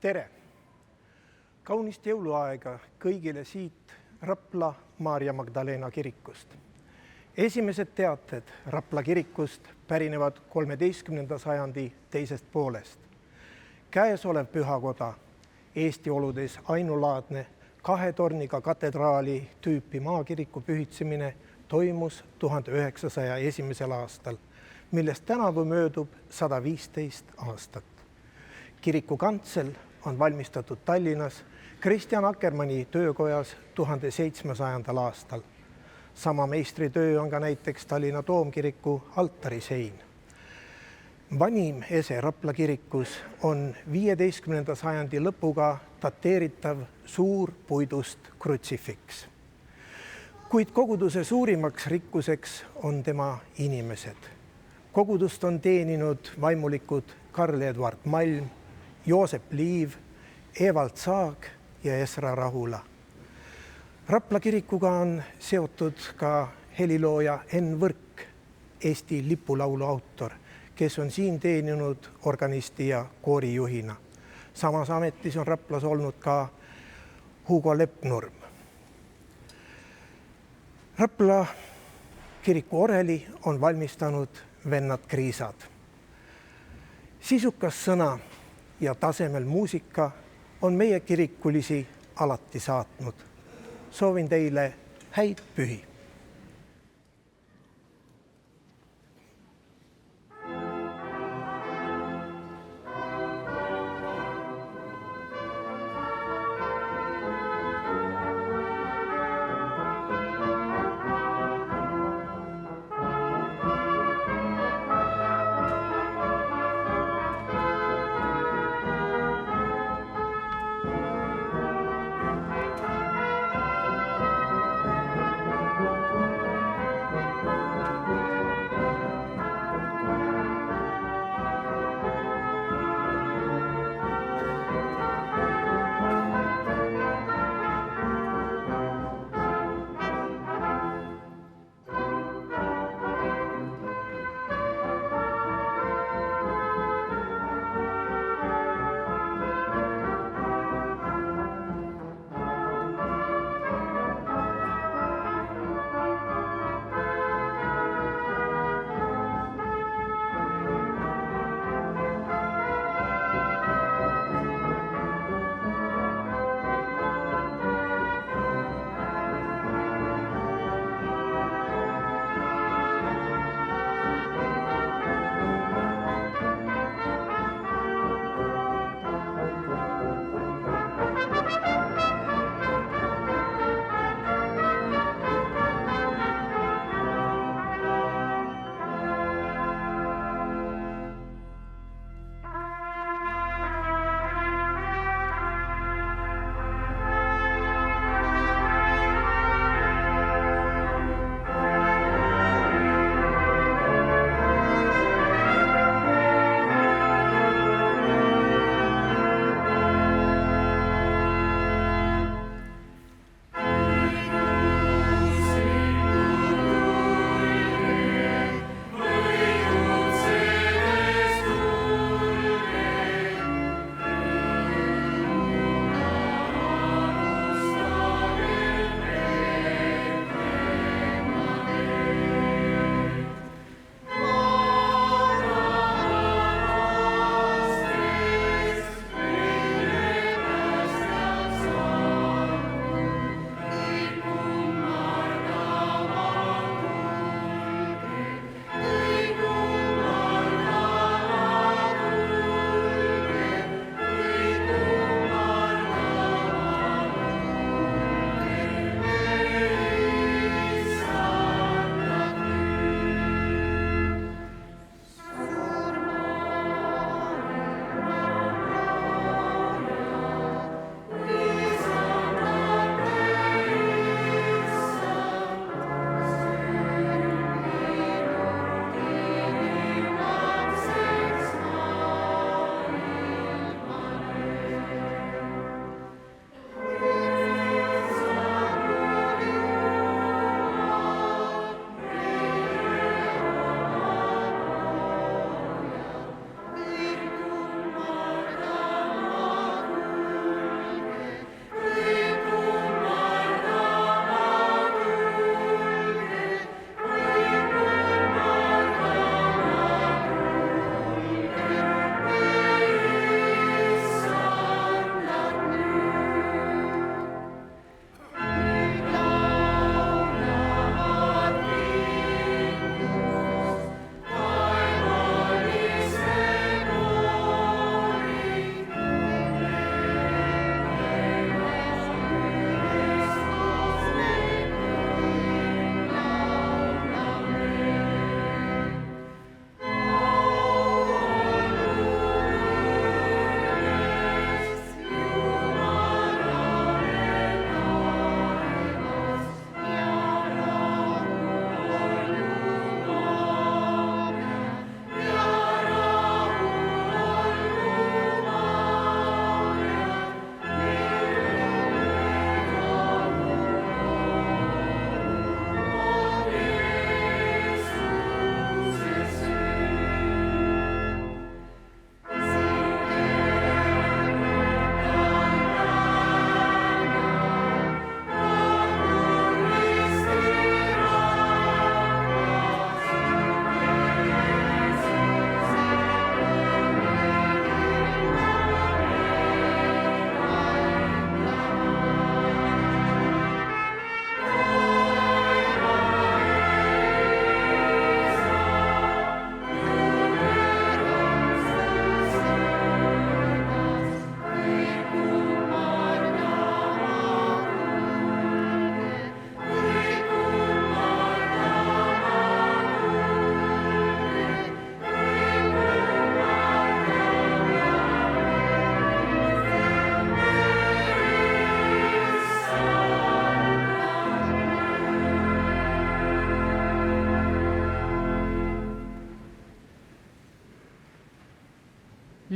Tere! Kaunist jõuluaega kõigile siit Rapla Maarja Magdalena kirikust. Esimesed teated Rapla kirikust pärinevad 13. sajandi teisest poolest. Käesolev pühakoda, Eesti oludes ainulaadne 2 torniga katedraali tüüpi maakiriku pühitsemine toimus 1901. aastal, millest tänavu möödub 115 aastat. Kiriku kantsel on valmistatud Tallinnas Kristjan Akkermanni töökojas 1700. aastal. Sama meistritöö on ka näiteks Tallinna Toomkiriku altarisein. Vanim ese Rapla kirikus on 15. sajandi lõpuga dateeritav suur puidust krutsifiks. Kuid koguduse suurimaks rikkuseks on tema inimesed. Kogudust on teeninud vaimulikud Karl Edvard Malm, Joosep Liiv, Evald Saag ja Esra Rahula. Rapla kirikuga on seotud ka helilooja Enn Võrk, Eesti lipulaulu autor, kes on siin teeninud organisti ja koorijuhina. Samas ametis on Raplas olnud ka Hugo Lepnurm. Rapla kiriku oreli on valmistanud vennad Kriisad. Sisukas sõna ja tasemel muusika on meie kirikulisi alati saatnud. Soovin teile häid pühi!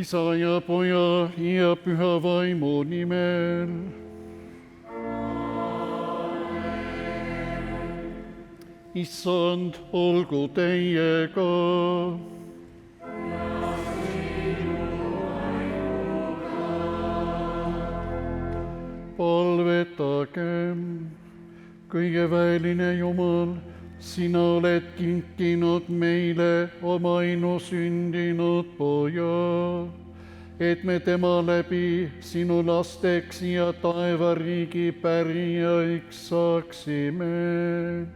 Isa ja Poja ja Püha Vaimu nimel. Issand, olgu teiega. Palvetagem. Kõige väeline Jumal, sina oled kinkinud meile oma ainusündinud Poja, et me tema läbi sinu lasteks ja taevariigi pärijaiks saaksime.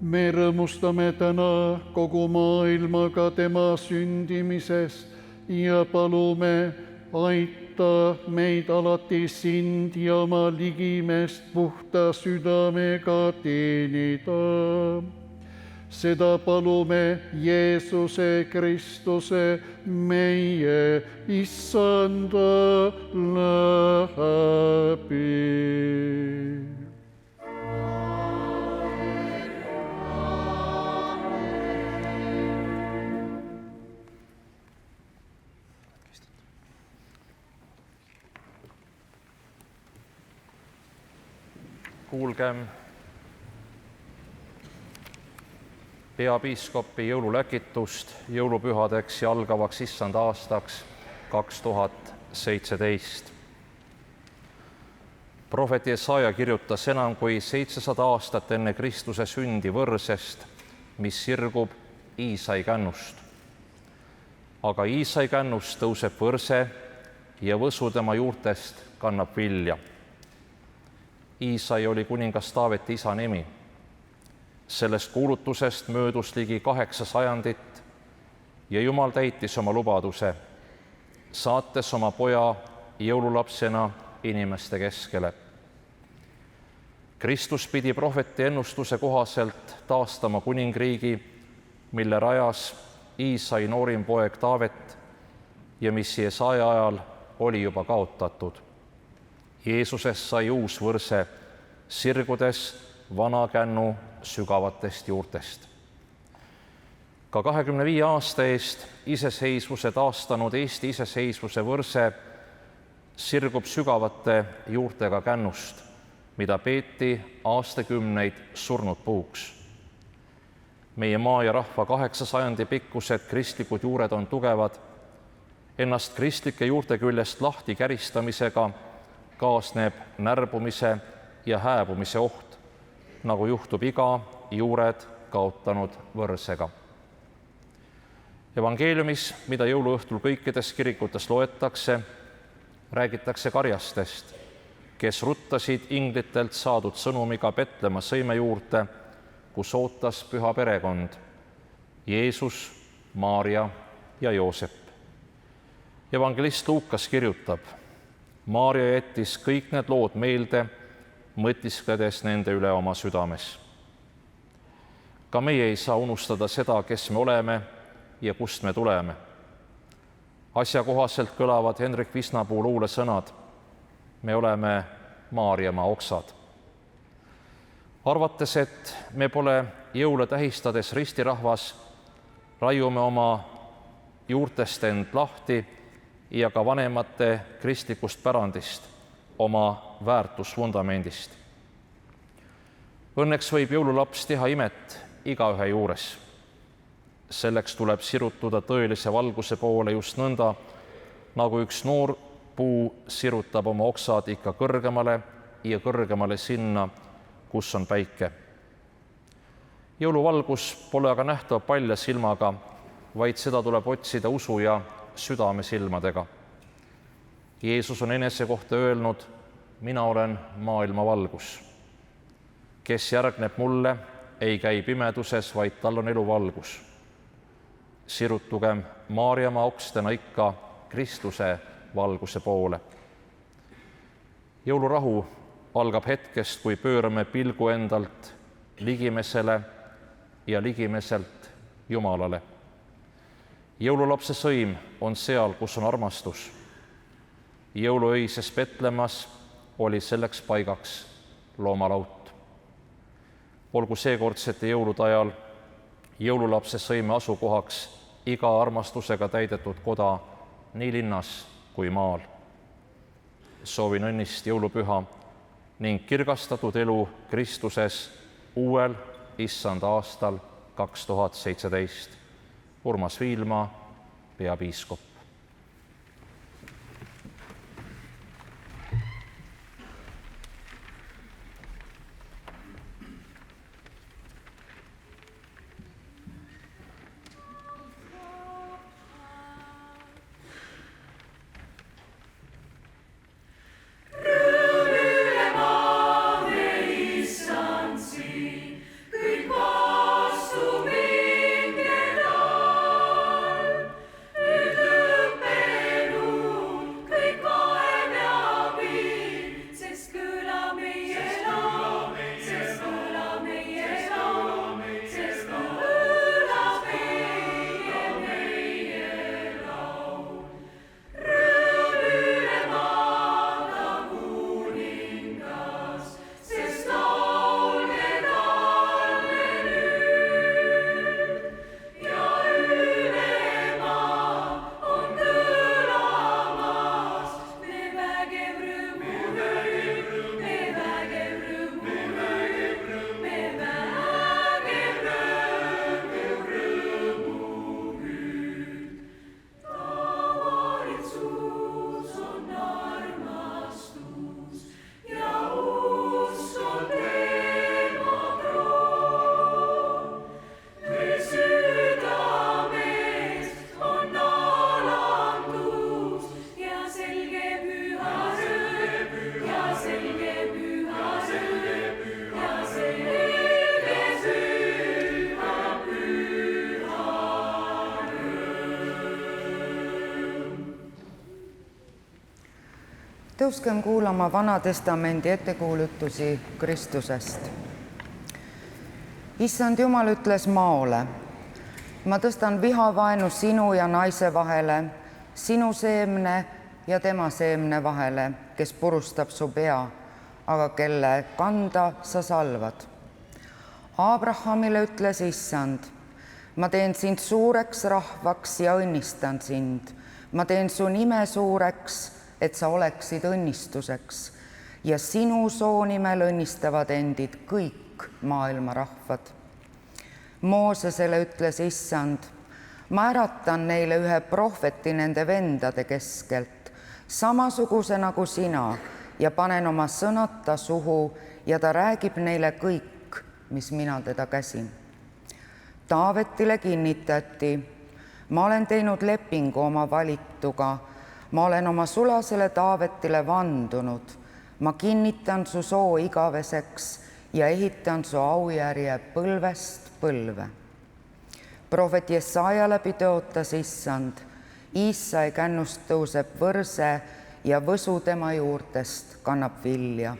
Me rõõmustame täna kogu maailmaga tema sündimisest ja palume, aita meid alati sind ja oma ligimest puhta südamega teenida. Seda palume Jeesuse Kristuse, meie Issanda läbi. Kuulgem peapiiskopi jõululäkitust jõulupühadeks ja algavaks issanda aastaks 2017. Prohvet Jesaja kirjutas enam kui 700 aastat enne Kristuse sündi võrsest, mis sirgub Iisai kännust. Aga Iisai kännust tõuseb võrse ja võsu tema juurtest kannab vilja. Iisai oli kuningas Taaveti isa nimi. Sellest kuulutusest möödus ligi 8 sajandit ja Jumal täitis oma lubaduse, saates oma Poja jõululapsena inimeste keskele. Kristus pidi prohveti ennustuse kohaselt taastama kuningriigi, mille rajas Iisai noorim poeg Taavet ja mis Jesaja ajal oli juba kaotatud. Jeesusest sai uus võrse, sirgudes vana kännu sügavatest juurtest. Ka 25 aasta eest iseseisvuse taastanud Eesti iseseisvuse võrse sirgub sügavate juurtega kännust, mida peeti aastakümneid surnud puuks. Meie maa ja rahva 8 sajandi pikkused kristlikud juured on tugevad, ennast kristlike juurte küljest lahti käristamisega kaasneb närbumise ja hääbumise oht, nagu juhtub iga juured kaotanud võrsega. Evangeeliumis, mida jõuluõhtul kõikides kirikutes loetakse, räägitakse karjastest, kes ruttasid inglitelt saadud sõnumiga Petlemma sõime juurde, kus ootas püha perekond, Jeesus, Maarja ja Joosep. Evangelist Luukas kirjutab, Maarja jättis kõik need lood meelde, mõtiskledes nende üle oma südames. Ka meie ei saa unustada seda, kes me oleme ja kust me tuleme. Asjakohaselt kõlavad Hendrik Visnapuu luulesõnad. Me oleme Maarjamaa oksad. Arvates, et me pole jõule tähistades ristirahvas, raiume oma juurtest end lahti ja ka vanemate kristlikust pärandist, oma väärtusvundamendist. Õnneks võib jõululaps teha imet igaühe juures. Selleks tuleb sirutuda tõelise valguse poole just nõnda, nagu üks noor puu sirutab oma oksad ikka kõrgemale ja kõrgemale sinna, kus on päike. Jõuluvalgus pole aga nähtav palja silmaga, vaid seda tuleb otsida usu ja südame silmadega. Jeesus on enese kohta öelnud, mina olen maailma valgus. Kes järgneb mulle, ei käi pimeduses, vaid tal on eluvalgus. Sirutugem Maarjamaa okstena ikka Kristuse valguse poole. Jõulurahu algab hetkest, kui pöörame pilgu endalt ligimesele ja ligimeselt Jumalale. Jõululapse sõim on seal, kus on armastus. Jõuluöises Petlemmas oli selleks paigaks loomalaut. Olgu seekordsete jõulude ajal jõululapse sõime asukohaks iga armastusega täidetud koda nii linnas kui maal. Soovin õnnist jõulupüha ning kirgastatud elu Kristuses uuel issanda aastal 2017. Urmas Viilma, peapiiskop. Tõuskem kuulama Vana Testamendi ettekuulutusi Kristusest. Issand Jumal ütles Maole, ma tõstan vihavaenu sinu ja naise vahele, sinu seemne ja tema seemne vahele, kes purustab su pea, aga kelle kanda sa salvad. Abrahamile ütles Issand, ma teen sind suureks rahvaks ja õnnistan sind. Ma teen su nime suureks, et sa oleksid õnnistuseks ja sinu soo nimel õnnistavad endid kõik maailma rahvad. Moosesele ütles Issand, ma äratan neile ühe prohveti nende vendade keskelt, samasuguse nagu sina, ja panen oma sõnad ta suhu ja ta räägib neile kõik, mis mina teda käsin. Taavetile kinnitati, ma olen teinud lepingu oma valituga, ma olen oma sulasele Taavetile vandunud, ma kinnitan su soo igaveseks ja ehitan su aujärje põlvest põlve. Prohvet Jesaja läbi tõotas Issand, Iisai kännust tõuseb võrse ja võsu tema juurtest kannab vilja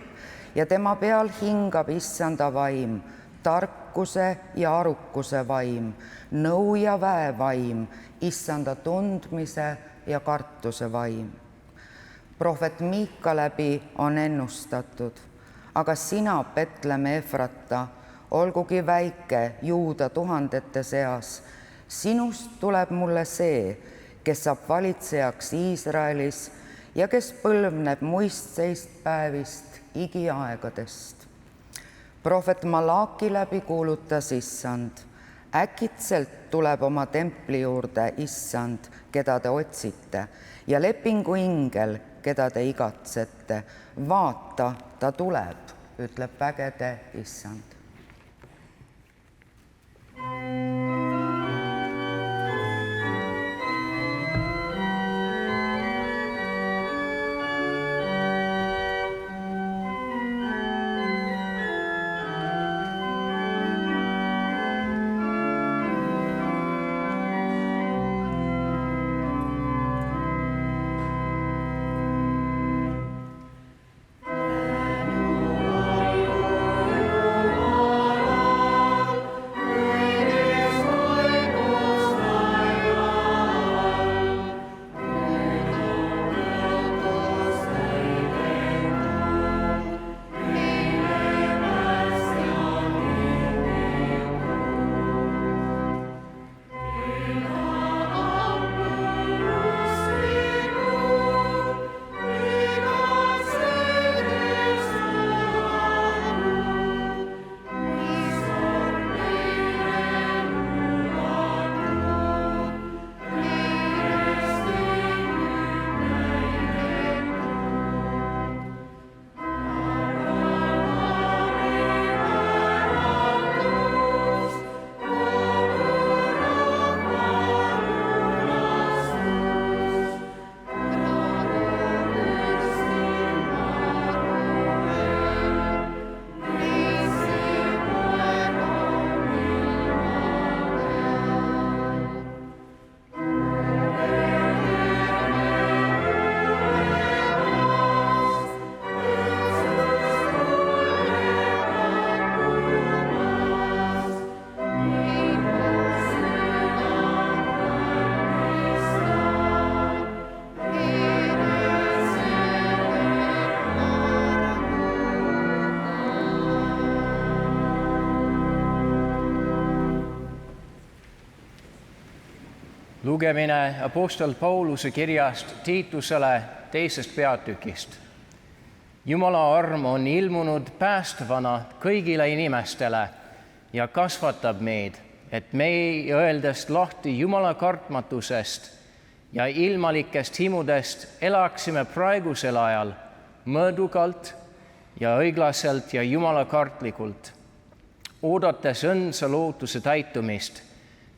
ja tema peal hingab Issanda vaim, tarkuse ja arukuse vaim, nõu ja väe vaim, Issanda tundmise ja kartuse vaim. Prohvet Miika läbi on ennustatud, aga sina, Betlemme Efrata, olgugi väike Juuda tuhandete seas, sinust tuleb mulle see, kes saab valitsejaks Iisraelis ja kes põlvneb muistseist päevist igiaegadest. Prohvet Malaki läbi kuulutas Issand, äkitselt tuleb oma templi juurde Issand, keda te otsite, ja lepingu ingel, keda te igatsete. Vaata, ta tuleb, ütleb vägede Issand. Lugemine Apostel Pauluse kirjast Tiitusele 2. peatükist. Jumala arm on ilmunud päästvana kõigile inimestele ja kasvatab meid, et me ei öeldest lahti Jumala kartmatusest ja ilmalikest himudest elaksime praegusel ajal mõõdukalt ja õiglaselt ja Jumala kartlikult, oodates õnsa lootuse täitumist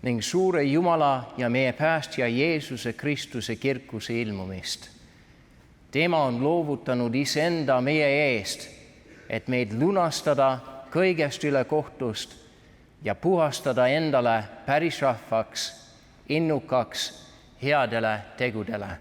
ning suure Jumala ja meie päästja Jeesuse Kristuse kirkuse ilmumist. Tema on loovutanud iseenda meie eest, et meid lunastada kõigest ülekohtust ja puhastada endale päris rahvaks, innukaks headele tegudele.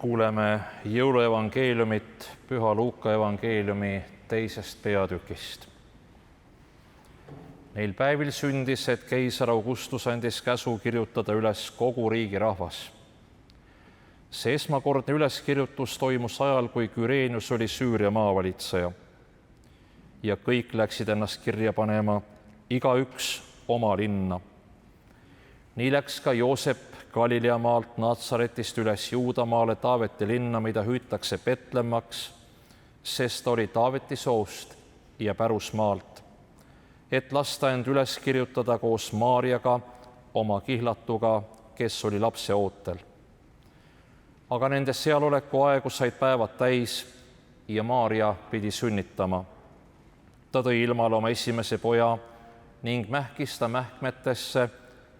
Kuuleme jõuluevangeeliumit Püha Luuka evangeeliumi 2. peatükist. Neil päevil sündis, et keiser Augustus andis käsu kirjutada üles kogu riigi rahvas. See esmakordne üleskirjutus toimus ajal, kui Küreenius oli Süüria maavalitseja ja kõik läksid ennast kirja panema, igaüks oma linna. Nii läks ka Joosep Galilea maalt Natsaretist üles Juudamaale Taaveti linna, mida hüütakse Betlemmaks, sest oli Taaveti soost ja pärusmaalt, et lasta end üles kirjutada koos Maarjaga, oma kihlatuga, kes oli lapse ootel. Aga nende sealoleku aegu said päevad täis ja Maarja pidi sünnitama. Ta tõi ilmale oma esimese poja ning mähkis ta mähkmetesse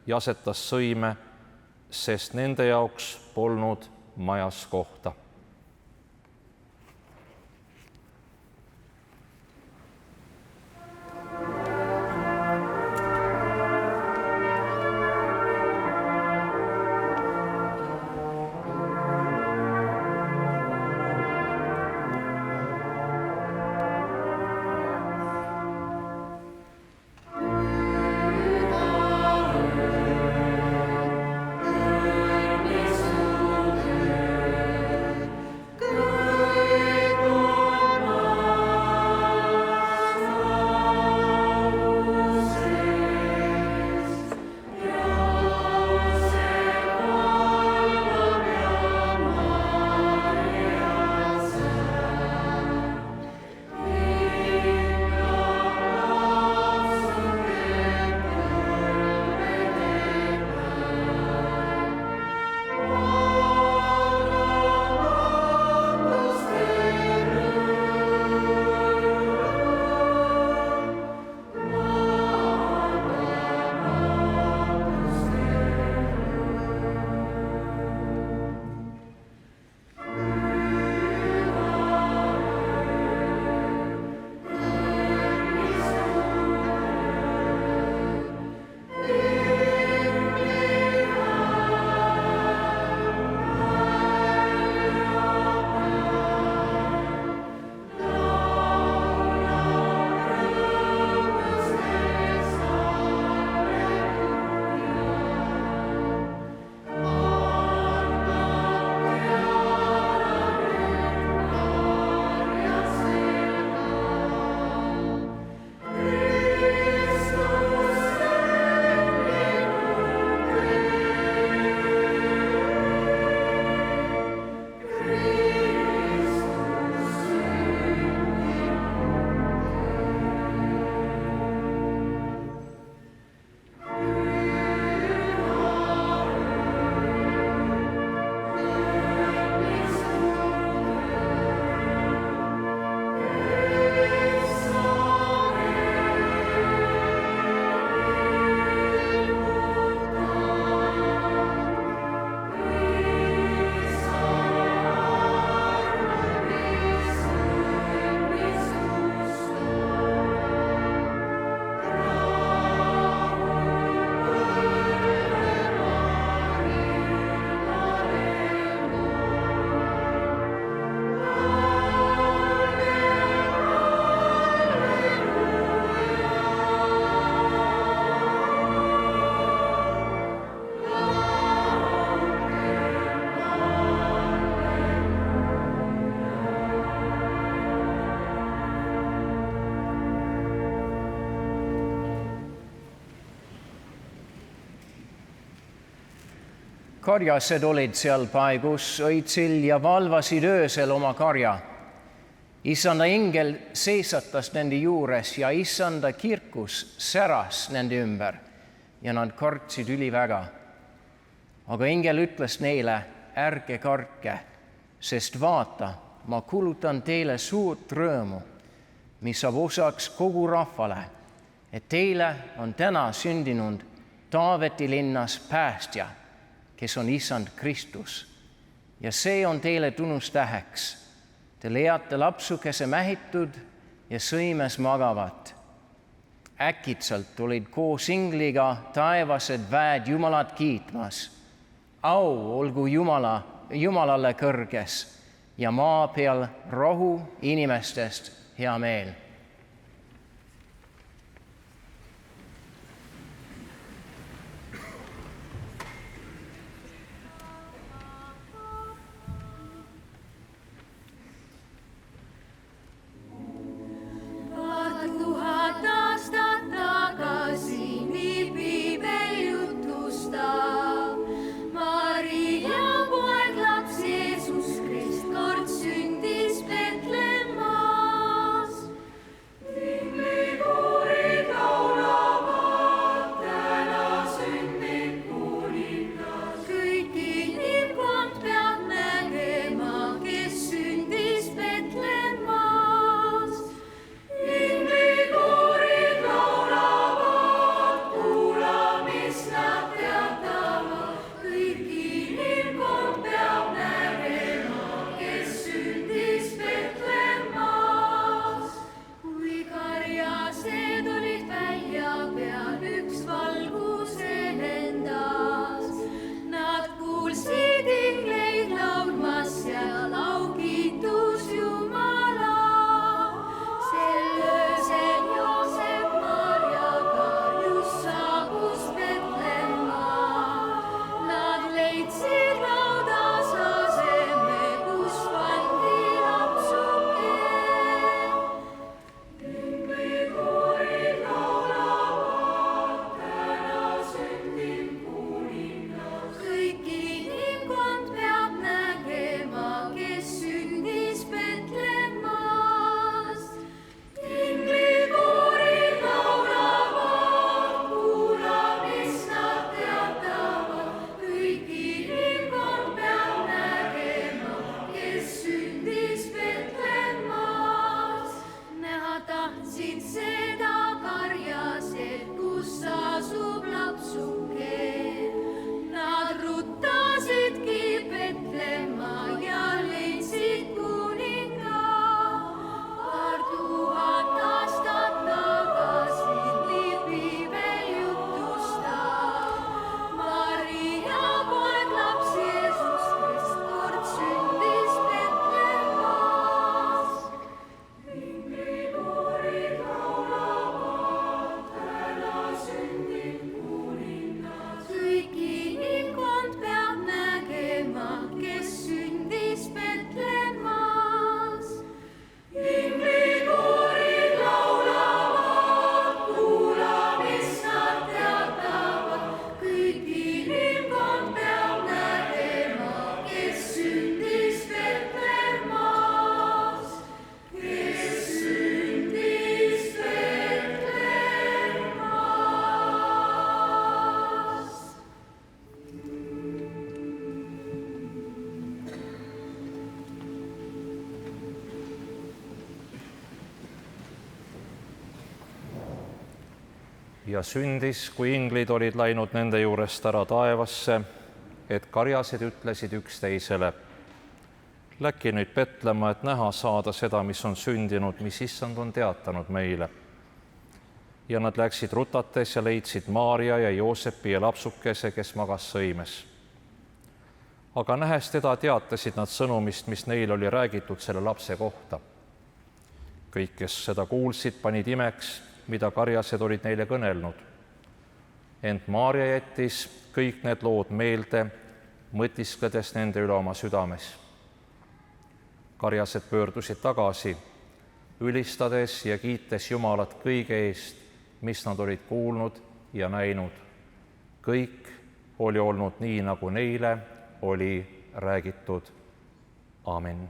ja asetas sõime, sest nende jaoks polnud majas kohta. karjased olid seal paigus, õitsil ja valvasid öösel oma karja. Issanda ingel seisatas nende juures ja issanda kirkus säras nende ümber ja nad kartsid üliväga. Aga ingel ütles neile, ärge kartke, sest vaata, ma kuulutan teile suurt rõõmu, mis saab osaks kogu rahvale, et teile on täna sündinud Taaveti linnas päästja, kes on issand Kristus. Ja see on teile tunnustäheks. Te leiate lapsukese mähitud ja sõimes magavat. Äkitselt olid koos ingliga taevased väed Jumalat kiitmas. Au olgu Jumalale kõrges ja maa peal rahu inimestest hea meel. Ja sündis, kui inglid olid läinud nende juurest ära taevasse, et karjased ütlesid üksteisele, läki nüüd Betlema, et näha saada seda, mis on sündinud, mis issand on teatanud meile. Ja nad läksid rutates ja leidsid Maarja ja Joosepi ja lapsukese, kes magas sõimes. Aga nähes teda teatasid nad sõnumist, mis neil oli räägitud selle lapse kohta. Kõik, kes seda kuulsid, panid imeks, mida karjased olid neile kõnelnud. Ent Maarja jättis kõik need lood meelde, mõtiskledes nende üle oma südames. Karjased pöördusid tagasi, ülistades ja kiites Jumalat kõige eest, mis nad olid kuulnud ja näinud. Kõik oli olnud nii, nagu neile oli räägitud. Amen.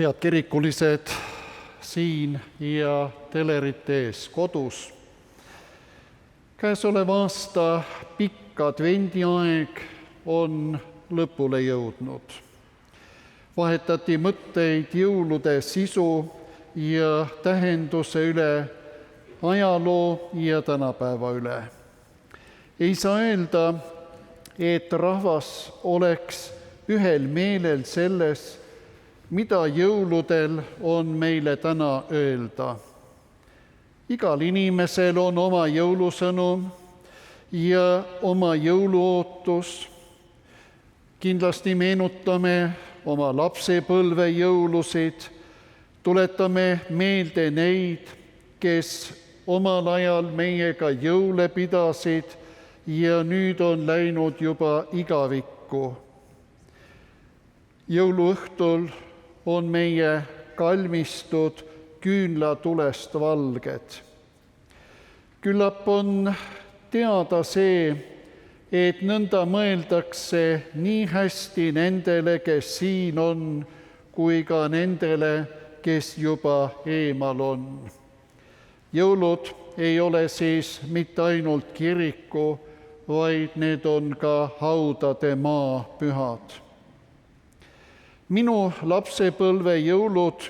head kirikulised siin ja telerite ees kodus. Käesoleva aasta pikk advendiaeg on lõpule jõudnud. Vahetati mõtteid jõulude sisu ja tähenduse üle, ajaloo ja tänapäeva üle. Ei saa öelda, et rahvas oleks ühel meelel selles, mida jõuludel on meile täna öelda. Igal inimesel on oma jõulusõnum ja oma jõuluootus. Kindlasti meenutame oma lapsepõlve jõulusid, tuletame meelde neid, kes omal ajal meiega jõule pidasid ja nüüd on läinud juba igavikku. Jõuluõhtul on meie kalmistud küünlatulest valged. Küllap on teada see, et nõnda mõeldakse nii hästi nendele, kes siin on, kui ka nendele, kes juba eemal on. Jõulud ei ole siis mitte ainult kiriku, vaid need on ka haudade maapühad. Minu lapsepõlve jõulud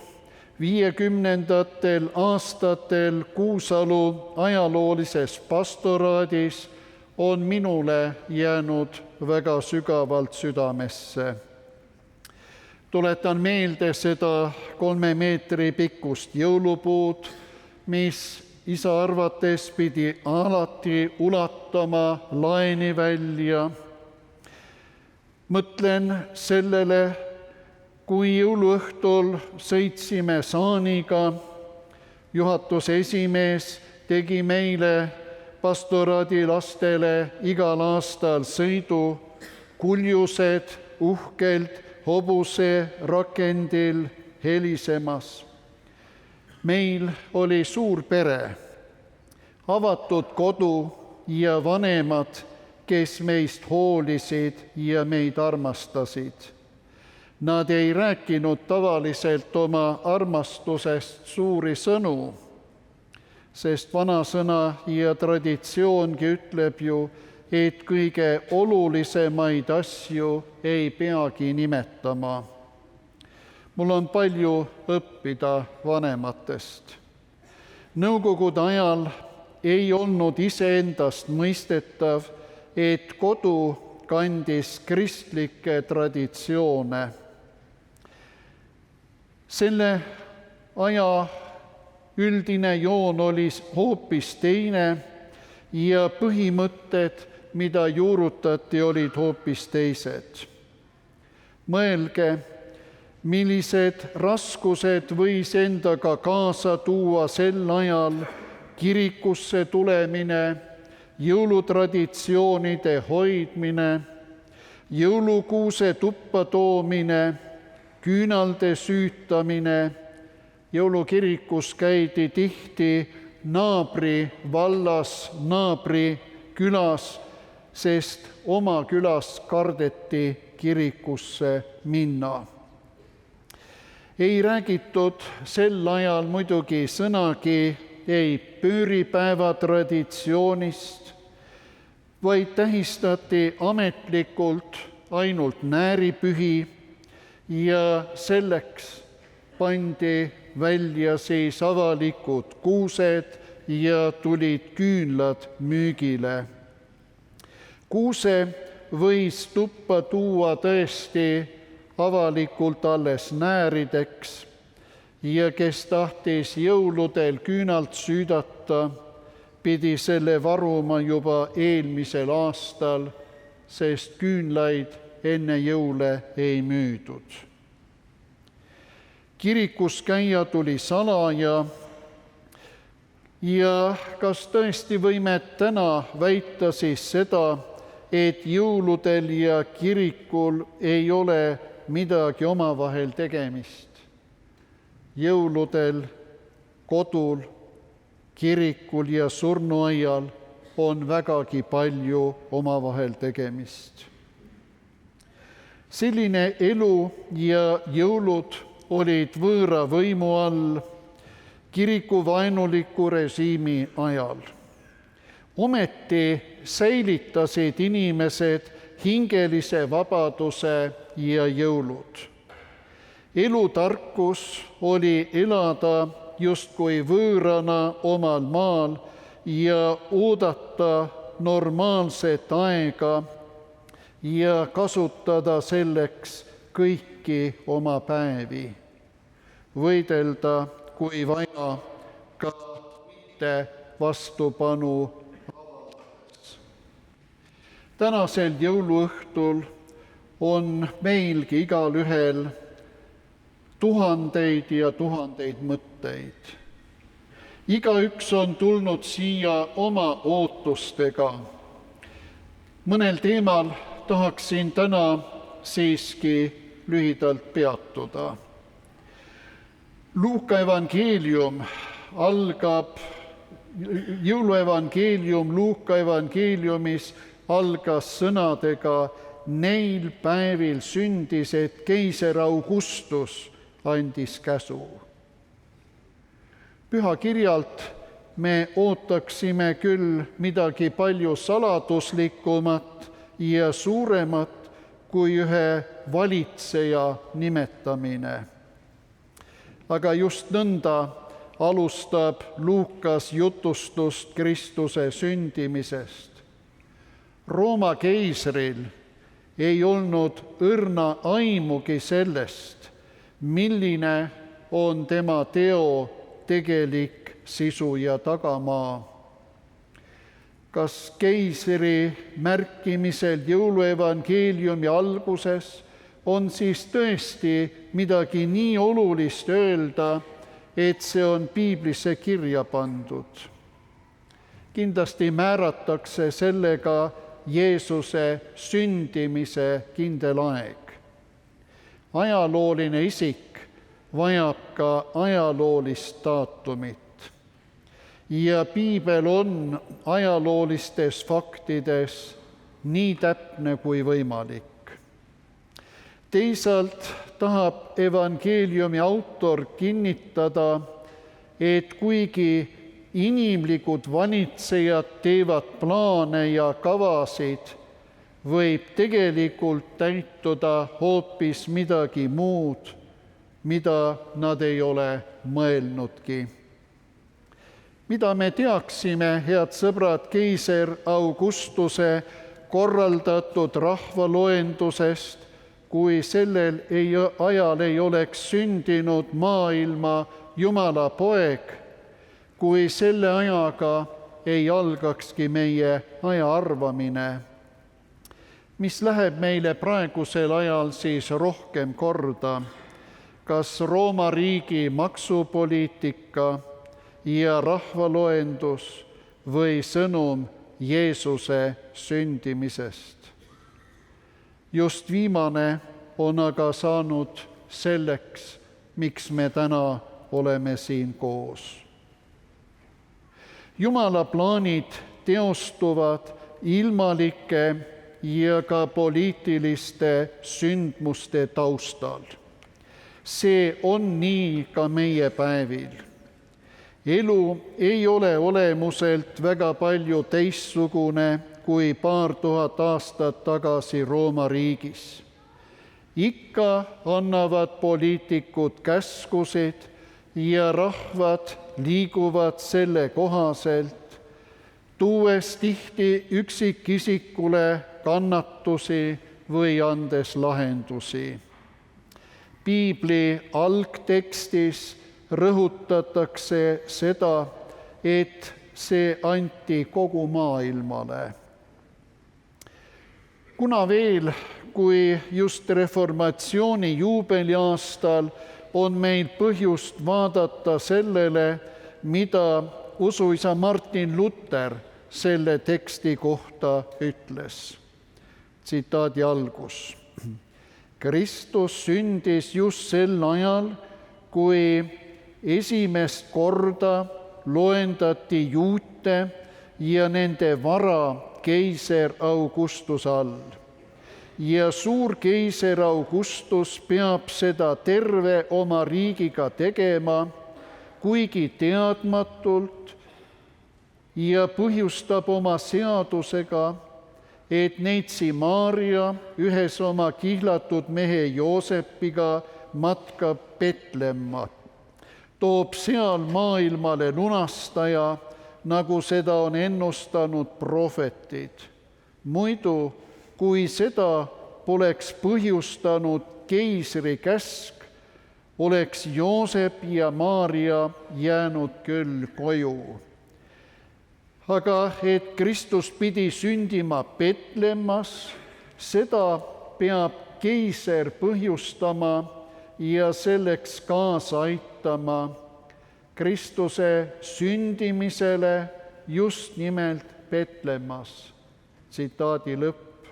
50. aastatel Kuusalu ajaloolises pastoraadis on minule jäänud väga sügavalt südamesse. Tuletan meelde seda 3 meetri pikkust jõulupuud, mis isa arvates pidi alati ulatama laeni välja. Mõtlen sellele, kui jõuluõhtul sõitsime saaniga, juhatuse esimees tegi meile pastoraadi lastele igal aastal sõidu kuljused uhkelt hobuse rakendil helisemas. Meil oli suur pere, avatud kodu ja vanemad, kes meist hoolisid ja meid armastasid. Nad ei rääkinud tavaliselt oma armastusest suuri sõnu, sest vanasõna ja traditsioongi ütleb ju, et kõige olulisemaid asju ei peagi nimetama. Mul on palju õppida vanematest. Nõukogude ajal ei olnud iseendast mõistetav, et kodu kandis kristlikke traditsioone. Selle aja üldine joon oli hoopis teine ja põhimõtted, mida juurutati, olid hoopis teised. Mõelge, millised raskused võis endaga kaasa tuua sel ajal kirikusse tulemine, jõulutraditsioonide hoidmine, jõulukuuse tuppa toomine, küünalde süütamine. Jõulukirikus käidi tihti naabri vallas, naabri külas, sest oma külas kardeti kirikusse minna. Ei räägitud sel ajal muidugi sõnagi ei pööripäeva traditsioonist, vaid tähistati ametlikult ainult nääripühi ja selleks pandi välja siis avalikud kuused ja tulid küünlad müügile. Kuuse võis tuppa tuua tõesti avalikult alles näärideks ja kes tahtis jõuludel küünalt süüdata, pidi selle varuma juba eelmisel aastal, sest küünlaid enne jõule ei müüdud. Kirikus käia tuli salaja ja kas tõesti võime täna väita siis seda, et jõuludel ja kirikul ei ole midagi omavahel tegemist? Jõuludel, kodul, kirikul ja surnuaial on vägagi palju omavahel tegemist. Selline elu ja jõulud olid võõra võimu all kirikuvaenuliku režiimi ajal. Ometi säilitasid inimesed hingelise vabaduse ja jõulud. Elutarkus oli elada justkui võõrana omal maal ja oodata normaalset aega ja kasutada selleks kõiki oma päevi. Võidelda, kui vaja, ka mitte vastupanu avaldades. Tänasel jõuluõhtul on meilgi igalühel tuhandeid ja tuhandeid mõtteid. Igaüks on tulnud siia oma ootustega. Mõnel teemal tahaksin täna siiski lühidalt peatuda. Luuka evangeelium algab, jõuluevangeelium Luuka evangeeliumis algas sõnadega: neil päevil sündis, et keiser Augustus andis käsu. Pühakirjalt me ootaksime küll midagi palju saladuslikumat ja suuremat kui ühe valitseja nimetamine. Aga just nõnda alustab Luukas jutustust Kristuse sündimisest. Rooma keisril ei olnud õrna aimugi sellest, milline on tema teo tegelik sisu ja tagamaa. Kas keisri märkimisel jõuluevangeeliumi alguses on siis tõesti midagi nii olulist öelda, et see on piiblisse kirja pandud? Kindlasti määratakse sellega Jeesuse sündimise kindel aeg. Ajalooline isik vajab ka ajaloolist daatumit. Ja piibel on ajaloolistes faktides nii täpne kui võimalik. Teisalt tahab evangeeliumi autor kinnitada, et kuigi inimlikud valitsejad teevad plaane ja kavasid, võib tegelikult täituda hoopis midagi muud, mida nad ei ole mõelnudki. Mida me teaksime, head sõbrad, keiser Augustuse korraldatud rahvaloendusest, kui sellel ajal ei oleks sündinud maailma Jumala poeg, kui selle ajaga ei algakski meie aja arvamine? Mis läheb meile praegusel ajal siis rohkem korda? Kas Rooma riigi maksupoliitika ja rahvaloendus või sõnum Jeesuse sündimisest? Just viimane on aga saanud selleks, miks me täna oleme siin koos. Jumala plaanid teostuvad ilmalike ja ka poliitiliste sündmuste taustal. See on nii ka meie päevil. Elu ei ole olemuselt väga palju teistsugune kui paar tuhat aastat tagasi Rooma riigis. Ikka annavad poliitikud käskusid ja rahvad liiguvad selle kohaselt, tuues tihti üksikisikule kannatusi või andes lahendusi. Piibli algtekstis rõhutatakse seda, et see anti kogu maailmale. Kuna veel, kui just reformatsiooni juubeliaastal on meil põhjust vaadata sellele, mida usuisa Martin Luther selle teksti kohta ütles. Tsitaadi algus. Kristus sündis just sel ajal, kui esimest korda loendati juute ja nende vara keiser Augustus all. Ja suur keiser Augustus peab seda terve oma riigiga tegema, kuigi teadmatult, ja põhjustab oma seadusega, et neitsi Maarja ühes oma kihlatud mehe Joosepiga matkab Petlemma, toob seal maailmale lunastaja, nagu seda on ennustanud prohvetid. Muidu, kui seda poleks põhjustanud keisri käsk, oleks Joosep ja Maarja jäänud küll koju. Aga et Kristus pidi sündima Petlemmas, seda peab keiser põhjustama ja selleks kaasa aitama Kristuse sündimisele just nimelt Petlemmas. Tsitaadi lõpp.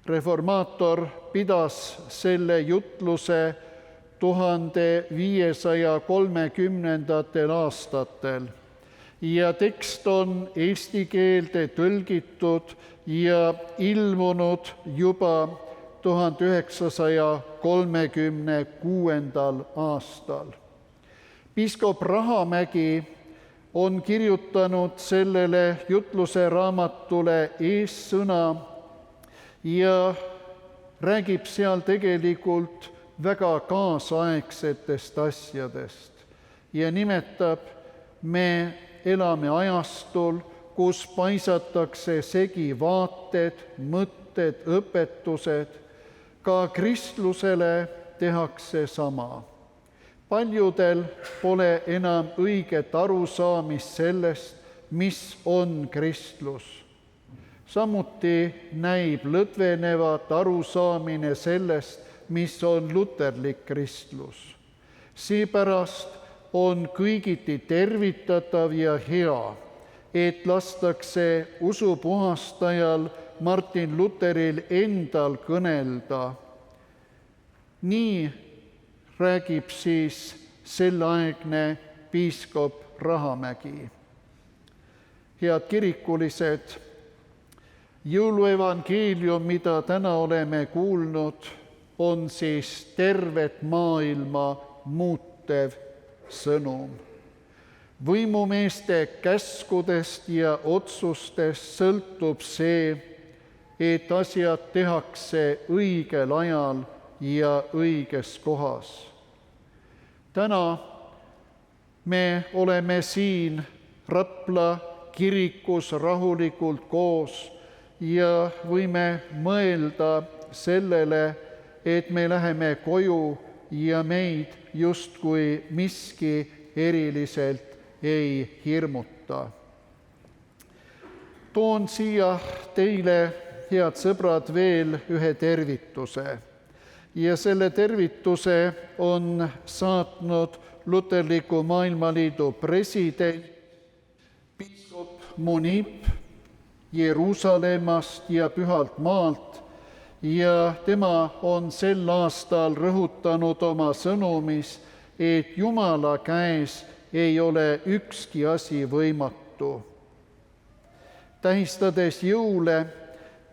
Reformaator pidas selle jutluse 1530. aastatel ja tekst on eesti keelde tõlgitud ja ilmunud juba 1936. aastal. Piiskop Rahamägi on kirjutanud sellele jutluse raamatule eessõna ja räägib seal tegelikult väga kaasaegsetest asjadest ja nimetab, me elame ajastul, kus paisatakse segi vaated, mõtted, õpetused, ka kristlusele tehakse sama. Paljudel pole enam õiget arusaamist sellest, mis on kristlus. Samuti näib lõdvenevat arusaamine sellest, mis on luterlik kristlus. Seepärast on kõigiti tervitatav ja hea, et lastakse usupuhastajal Martin Luteril endal kõnelda. Nii räägib siis selleaegne piiskop Rahamägi. Head kirikulised, jõuluevangeelium, mida täna oleme kuulnud, on siis tervet maailma muutev sõnum. Võimumeeste käskudest ja otsustest sõltub see, et asjad tehakse õigel ajal ja õiges kohas. Täna me oleme siin Rapla kirikus rahulikult koos ja võime mõelda sellele, et me läheme koju ja meid justkui miski eriliselt ei hirmuta. Toon siia teile, head sõbrad, veel ühe tervituse. Ja selle tervituse on saatnud Luterliku Maailmaliidu president, piiskop Munib Jeruusalemmast ja Pühalt Maalt ja tema on sel aastal rõhutanud oma sõnumis, et Jumala käes ei ole ükski asi võimatu. Tähistades jõule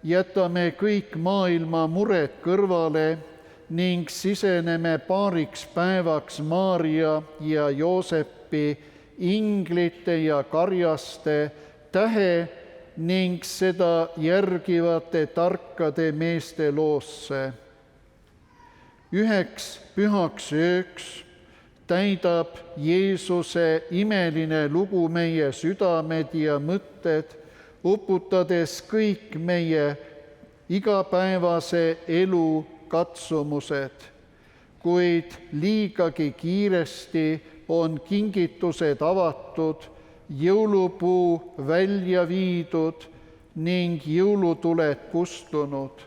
jätame kõik maailma mured kõrvale ning siseneme paariks päevaks Maarja ja Joosepi inglite ja karjaste tähe ning seda järgivate tarkade meeste loosse. Üheks pühaks ööks täidab Jeesuse imeline lugu meie südamed ja mõtted, uputades kõik meie igapäevase elu katsumused, kuid liigagi kiiresti on kingitused avatud, jõulupuu välja viidud ning jõulutuled kustunud.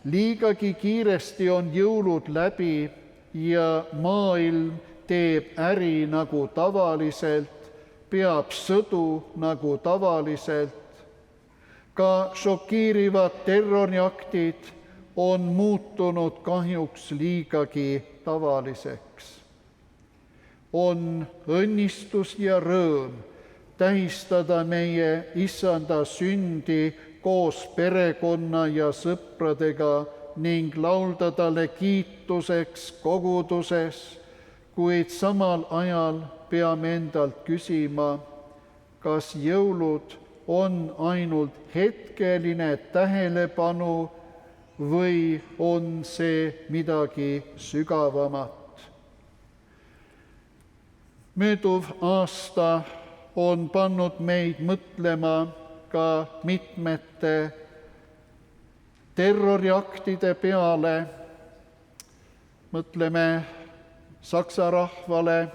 Liigagi kiiresti on jõulud läbi ja maailm teeb äri nagu tavaliselt, peab sõdu nagu tavaliselt. Ka šokeerivad terroriaktid on muutunud kahjuks liigagi tavaliseks. On õnnistus ja rõõm tähistada meie Issanda sündi koos perekonna ja sõpradega ning laulda talle kiituseks koguduses, kuid samal ajal peame endalt küsima, kas jõulud on ainult hetkeline tähelepanu või on see midagi sügavamat. Mööduv aasta on pannud meid mõtlema ka mitmete terroriaktide peale. Mõtleme Saksa rahvale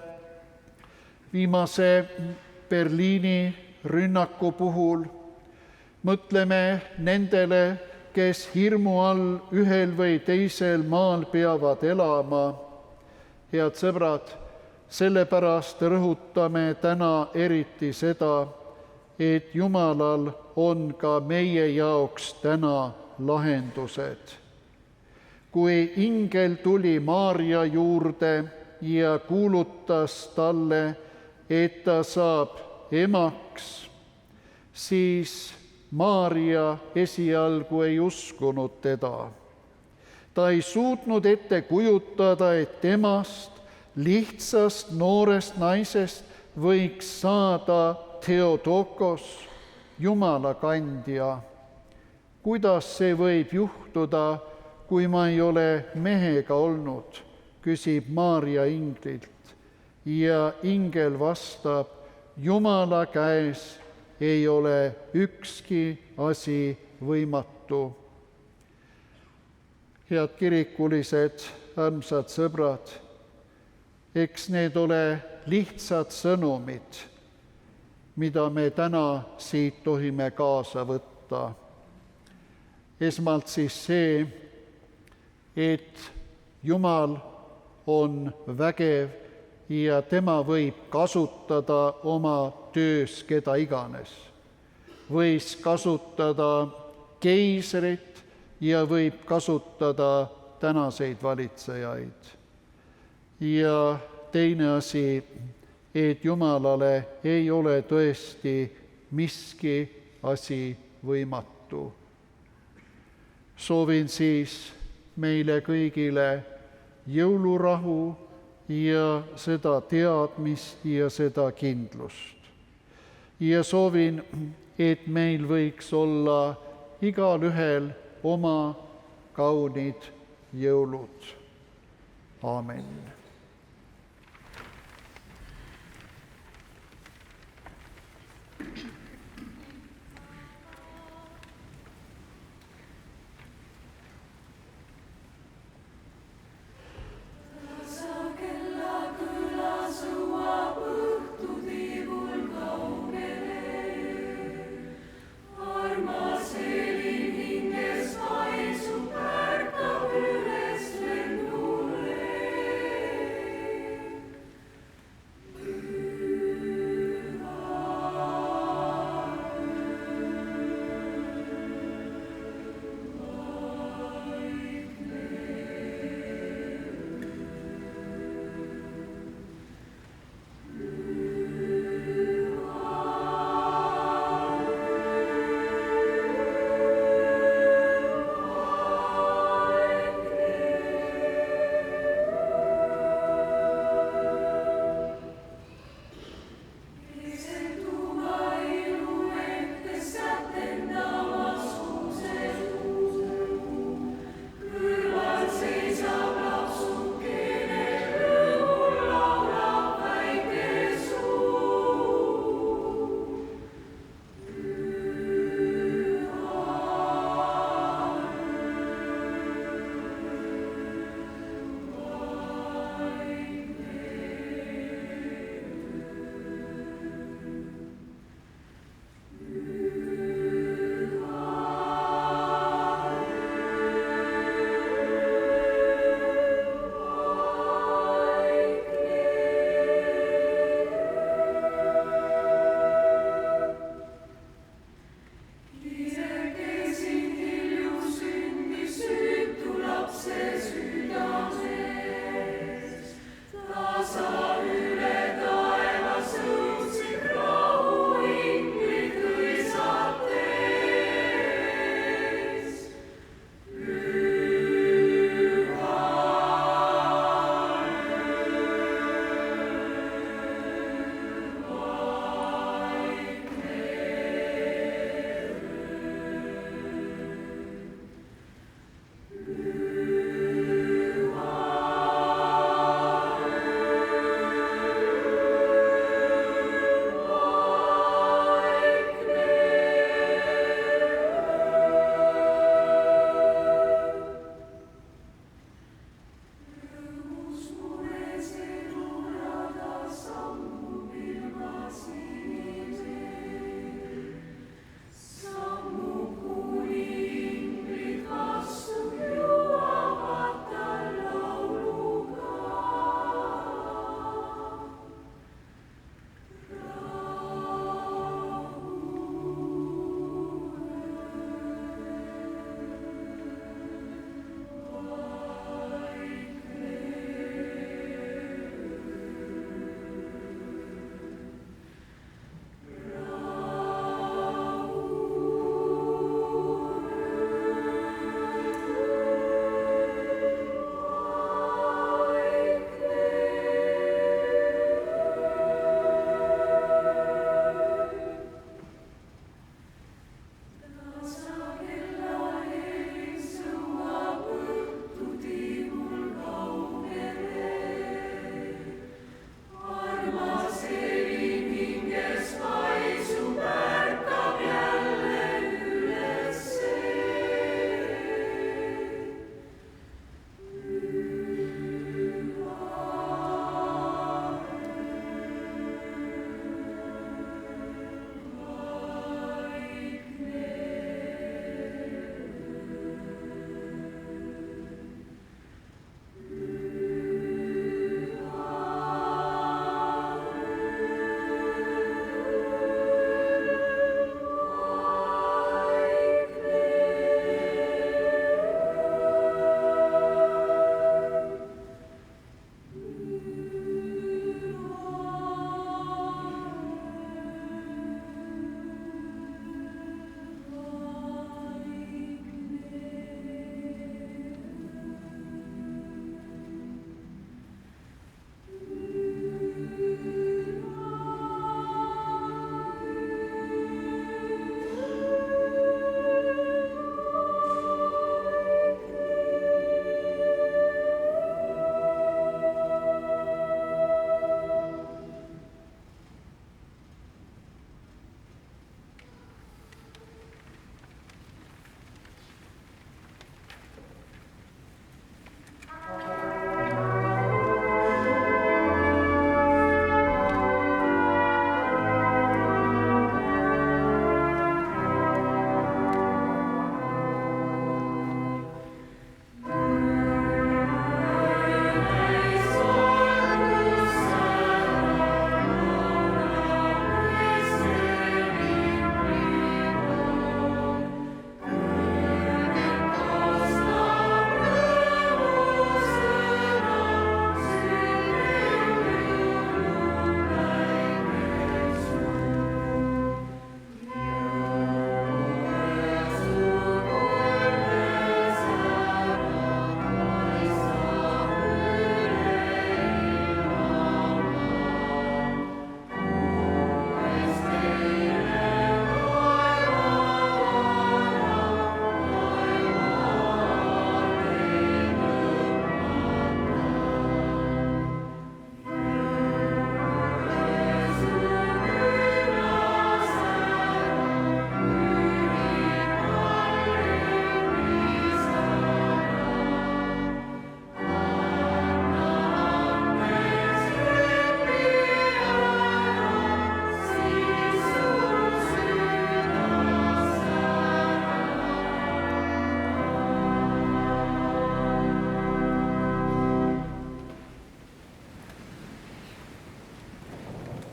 viimase Berliini rünnaku puhul. Mõtleme nendele, kes hirmu all ühel või teisel maal peavad elama. Head sõbrad, sellepärast rõhutame täna eriti seda, et Jumalal on ka meie jaoks täna lahendused. Kui ingel tuli Maarja juurde ja kuulutas talle, et ta saab emaks, siis Maarja esialgu ei uskunud teda. Ta ei suutnud ette kujutada, et temast, lihtsast noorest naisest, võiks saada Theotokos, Jumala kandja. Kuidas see võib juhtuda, kui ma ei ole mehega olnud, küsib Maarja inglilt. Ja ingel vastab, Jumala käes ei ole ükski asi võimatu. Head kirikulised, armsad sõbrad, eks need ole lihtsad sõnumid, mida me täna siit tohime kaasa võtta. Esmalt siis see, et Jumal on vägev ja tema võib kasutada oma töös keda iganes. Võis kasutada keisrit ja võib kasutada tänaseid valitsejaid. Ja teine asi, et Jumalale ei ole tõesti miski asi võimatu. Soovin siis meile kõigile jõulurahu ja seda teadmist ja seda kindlust. Ja soovin, et meil võiks olla igalühel oma kaunid jõulud. Aamen.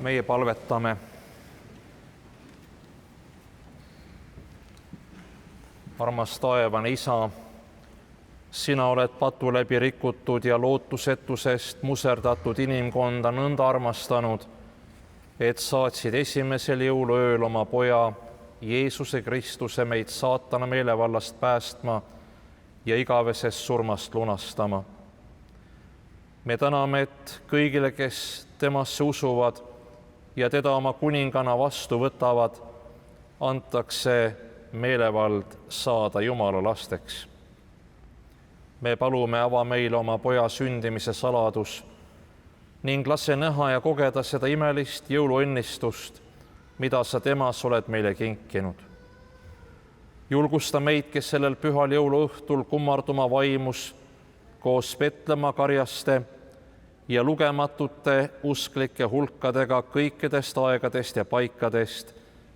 meie palvetame. armas taevane Isa, sina oled patu läbi rikutud ja lootusetusest muserdatud inimkonda nõnda armastanud, et saatsid esimesel jõuluööl oma poja Jeesuse Kristuse meid saatana meelevallast päästma ja igavesest surmast lunastama. Me täname, et kõigile, kes temasse usuvad ja teda oma kuningana vastu võtavad, antakse meelevald saada Jumala lasteks. Me palume, ava meile oma poja sündimise saladus ning lase näha ja kogeda seda imelist jõuluõnnistust, mida sa temas oled meile kinkinud. Julgusta meid, kes sellel pühal jõuluõhtul kummarduma vaimus koos Petlemma karjaste ja lugematute usklike hulkadega kõikidest aegadest ja paikadest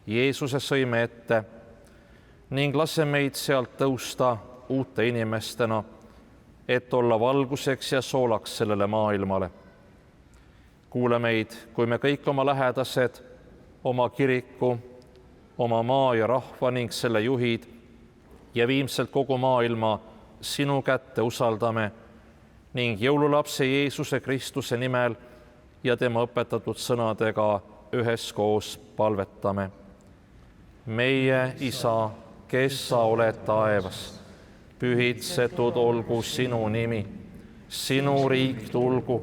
Jeesuse sõime ette ning lase meid sealt tõusta uute inimestena, et olla valguseks ja soolaks sellele maailmale. Kuule meid, kui me kõik oma lähedased, oma kiriku, oma maa ja rahva ning selle juhid ja viimselt kogu maailma sinu kätte usaldame ning jõululapse Jeesuse Kristuse nimel ja tema õpetatud sõnadega üheskoos palvetame. Meie Isa, kes sa oled taevas, pühitsetud olgu sinu nimi, sinu riik tulgu,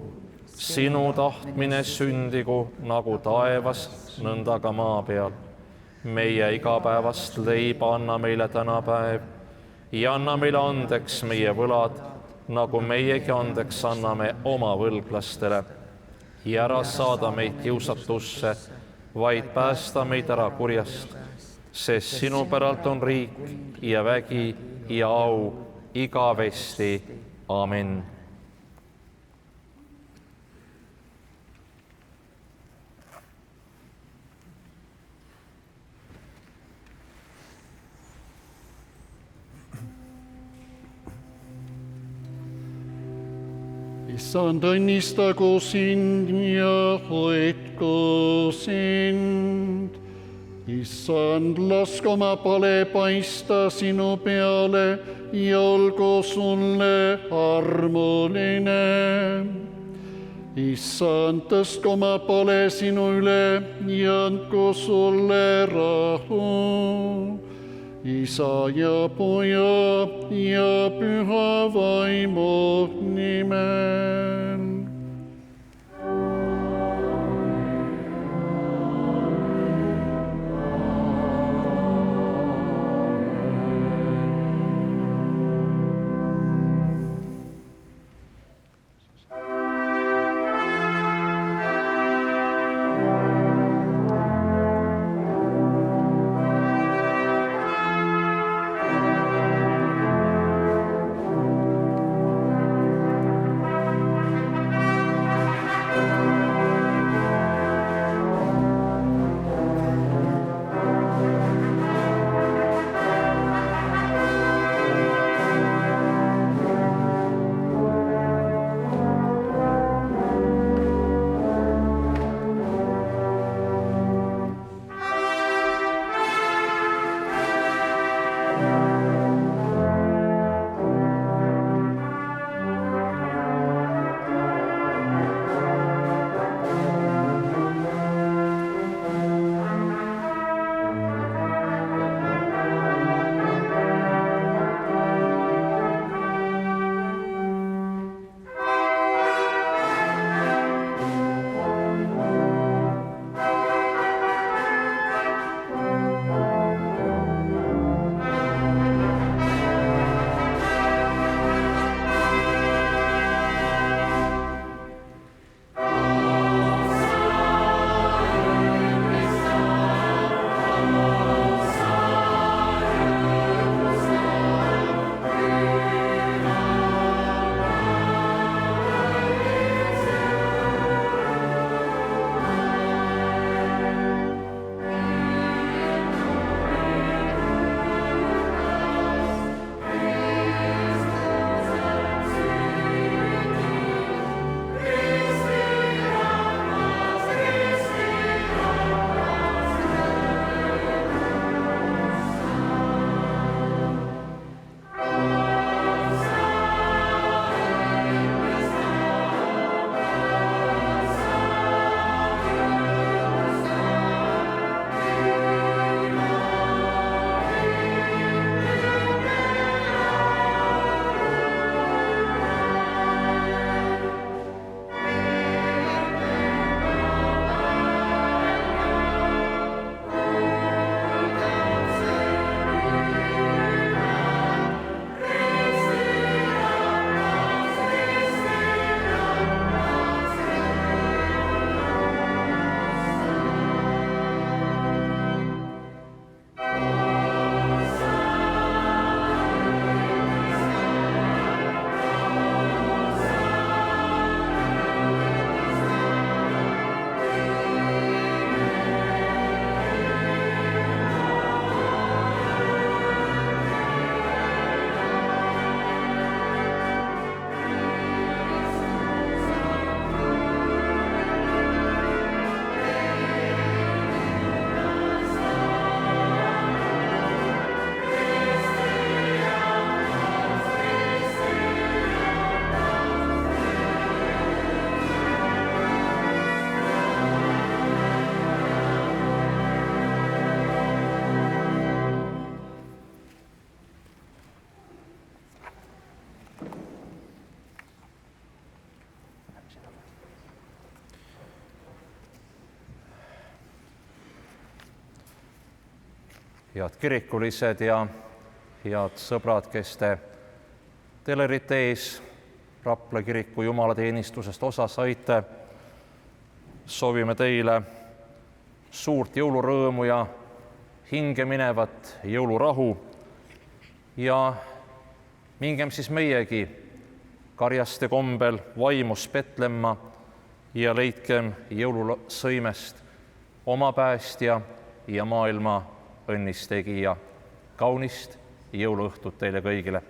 sinu tahtmine sündigu nagu taevas, nõnda ka maa peal. Meie igapäevast leiba anna meile tänapäev ja anna meile andeks meie võlad, nagu meiegi andeks anname oma võlglastele. Ja ära saada meid kiusatusse, vaid päästa meid ära kurjast, sest sinu päralt on riik ja vägi ja au igavesti. Amen. Issand, õnnistagu sind ja hoidku sind. Issand, laske oma pale paista sinu peale ja olgu sulle armuline. Issand, tõstku oma pale sinu üle ja andku sulle rahu. Isa ja Poja ja Püha Vaimu nimel. head kirikulised ja head sõbrad, kes te telerite ees Rapla kiriku jumalateenistusest osa saite. Soovime teile suurt jõulurõõmu ja hinge minevat jõulurahu ja mingem siis meiegi karjaste kombel vaimus Petlemma ja leidkem jõulusõimest oma päästja ja maailma õnnistegija. Kaunist jõuluõhtut teile kõigile!